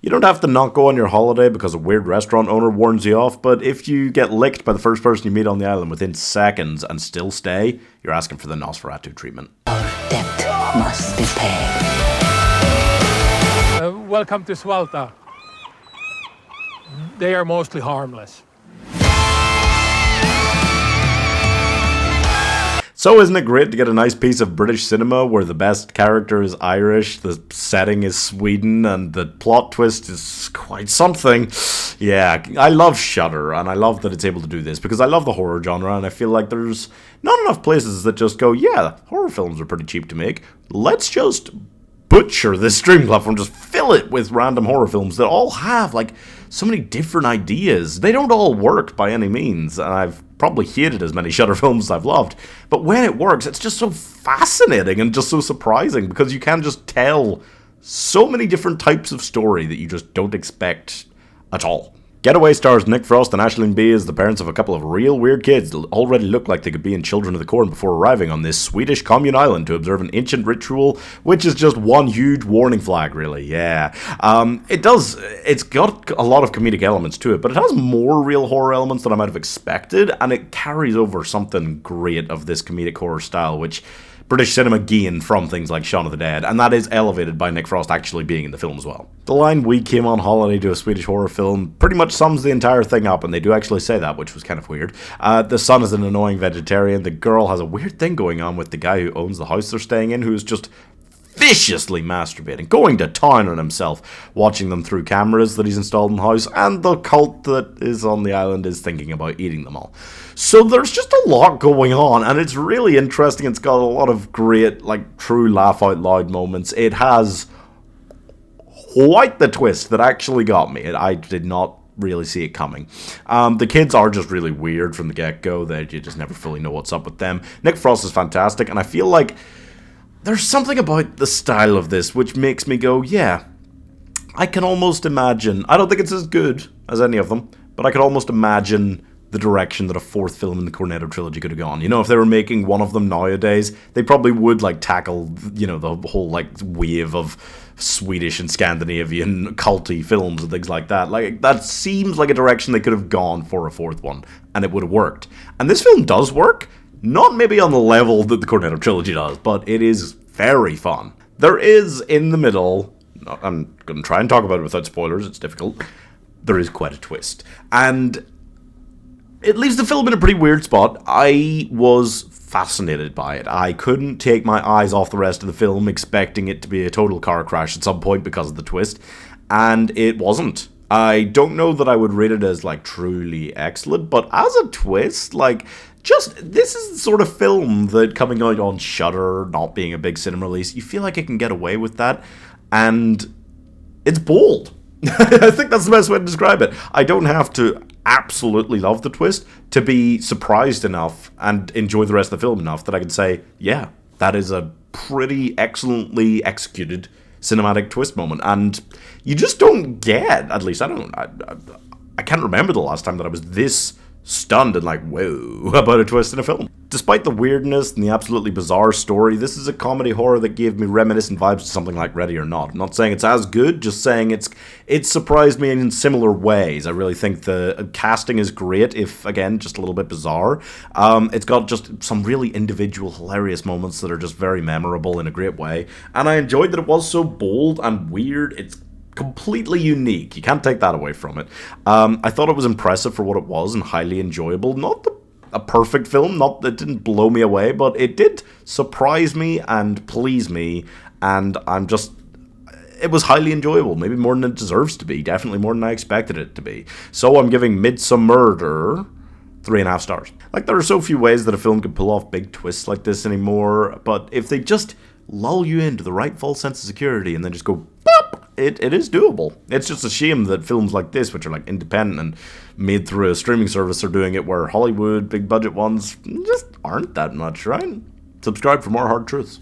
You don't have to not go on your holiday because a weird restaurant owner warns you off, but if you get licked by the first person you meet on the island within seconds and still stay, you're asking for the Nosferatu treatment. Our debt must be paid. Welcome to Svalta. They are mostly harmless. So isn't it great to get a nice piece of British cinema where the best character is Irish, the setting is Sweden, and the plot twist is quite something? Yeah, I love Shudder, and I love that it's able to do this, because I love the horror genre, and I feel like there's not enough places that just go, yeah, horror films are pretty cheap to make, let's just butcher this streaming platform, just fill it with random horror films that all have, like, so many different ideas. They don't all work by any means, and I've probably hated as many Shudder films as I've loved, but when it works, it's just so fascinating and just so surprising, because you can just tell so many different types of story that you just don't expect at all. Getaway stars Nick Frost and aislingbea as the parents of a couple of real weird kids that already look like they could be in Children of the Corn before arriving on this Swedish commune island to observe an ancient ritual, which is just one huge warning flag, really, yeah. It's got a lot of comedic elements to it, but it has more real horror elements than I might have expected, and it carries over something great of this comedic horror style, which British cinema gained from things like Shaun of the Dead, and that is elevated by Nick Frost actually being in the film as well. The line, "we came on holiday to a Swedish horror film," pretty much sums the entire thing up, and they do actually say that, which was kind of weird. The son is an annoying vegetarian, the girl has a weird thing going on with the guy who owns the house they're staying in, who's just viciously masturbating, going to town on himself, watching them through cameras that he's installed in the house, and the cult that is on the island is thinking about eating them all. So there's just a lot going on, and it's really interesting. It's got a lot of great, like, true laugh-out-loud moments. It has quite the twist that actually got me. I did not really see it coming. The kids are just really weird from the get-go. You just never fully know what's up with them. Nick Frost is fantastic, and I feel like there's something about the style of this which makes me go, yeah, I can almost imagine, I don't think it's as good as any of them, but I could almost imagine the direction that a fourth film in the Cornetto trilogy could have gone. You know, if they were making one of them nowadays, they probably would, like, tackle, you know, the whole, like, wave of Swedish and Scandinavian culty films and things like that. Like, that seems like a direction they could have gone for a fourth one, and it would have worked. And this film does work. Not maybe on the level that the Cornetto trilogy does, but it is very fun. There is, in the middle, I'm going to try and talk about it without spoilers, it's difficult, there is quite a twist. And it leaves the film in a pretty weird spot. I was fascinated by it. I couldn't take my eyes off the rest of the film, expecting it to be a total car crash at some point because of the twist, and it wasn't. I don't know that I would rate it as, like, truly excellent, but as a twist, like, this is the sort of film that, coming out on Shudder, not being a big cinema release, you feel like it can get away with that, and it's bold. I think that's the best way to describe it. I don't have to absolutely love the twist to be surprised enough and enjoy the rest of the film enough that I can say, yeah, that is a pretty excellently executed cinematic twist moment, and you just don't get, at least I can't remember the last time that I was this stunned and like, whoa, about a twist in a film. Despite the weirdness and the absolutely bizarre story, this is a comedy horror that gave me reminiscent vibes to something like Ready or Not. I'm not saying it's as good, just saying it surprised me in similar ways. I really think the casting is great, if, again, just a little bit bizarre. It's got just some really individual, hilarious moments that are just very memorable in a great way, and I enjoyed that it was so bold and weird. It's completely unique. You can't take that away from it. I thought it was impressive for what it was and highly enjoyable. Not a perfect film, not that it didn't blow me away, but it did surprise me and please me, and it was highly enjoyable, maybe more than it deserves to be, definitely more than I expected it to be. So I'm giving Midsommar 3.5 stars. Like, there are so few ways that a film could pull off big twists like this anymore, but if they just lull you into the right false sense of security and then just go pop, it is doable. It's just a shame that films like this, which are like independent and made through a streaming service, are doing it where Hollywood big budget ones just aren't that much, right? Subscribe for more hard truths.